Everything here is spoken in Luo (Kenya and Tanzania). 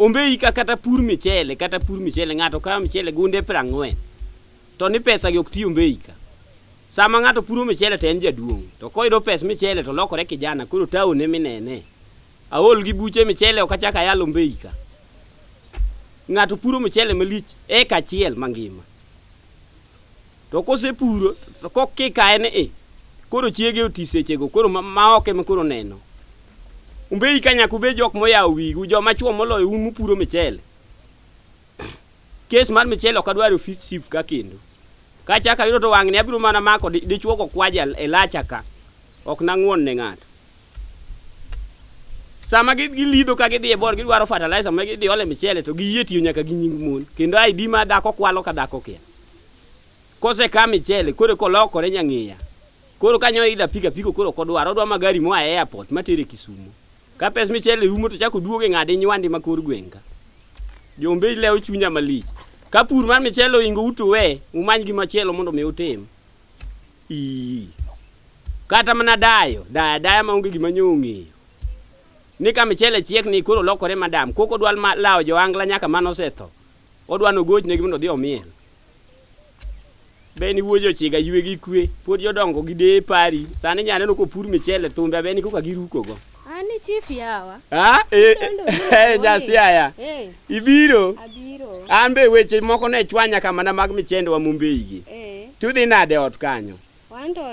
Ombei kata pur Mchele ng'ato kawo Mchele gunde 40 to ni pesa gi ok ti Ombei ka. Sama ng'ato puro Mchele to en jaduong', to koyudo pes Mchele to lokore kijana, koro taone minene. Aol gi buche Mchele ok achaka yalo Ombei ka. Ng'ato puro Mchele malich eka achiel mangima. To kose puro to kokika ene koro chiege oti sechego, koro ma oke ma koro neno. Ombei ka nyaka ubed jok moyawo wigu, joma chuo moloyo un puro Mchele. Kes mar Mchele ok adwar office chief ka kendo. Ka chaka yudo to wang'ni abiro mana mako dichuo ko kwaja e lacha ka. Ok nang'won ne ng'ato. Sama gilidho ka gidhi e bor gidwaro fertilizer ma gidhi ole Mchele to giyie tiyo nyaka gi nying mon. Kendo ID ma dhako kwalo ka dhako kia. Kose ka Mchele koro kolokore nyang'eya. Koro kanyo idha pika koro kodwaro odwa magari moa airport matere Kisumu. Ka pes Mchele rumo to chako duoge ng'ade nywandi makor gwenga. Jo Ombei leo chunya malich. Ka pur mar Mchele oingo uto we, umany gi machielo mondo me utim. Kata mana daya maonge gima nyong'eyo. Ni ka Mchele chiek ni koro lokore madam, koko dwal lao jo angla nyaka manosetho. Odwa no goch ne gi mondo dhi omiel. Beni wuojo chiga ywe gi kwe, pod jodongo gi de pari. Sani nyane no ko pur Mchele thumbe beni koka giruko go. Ani chief yawa. Jasiaya. Ibiro. Abiro. Ambe weche moko ne chwanya kama na mag Mchele wa Ombei gi. Tudhi nade ot kanyo.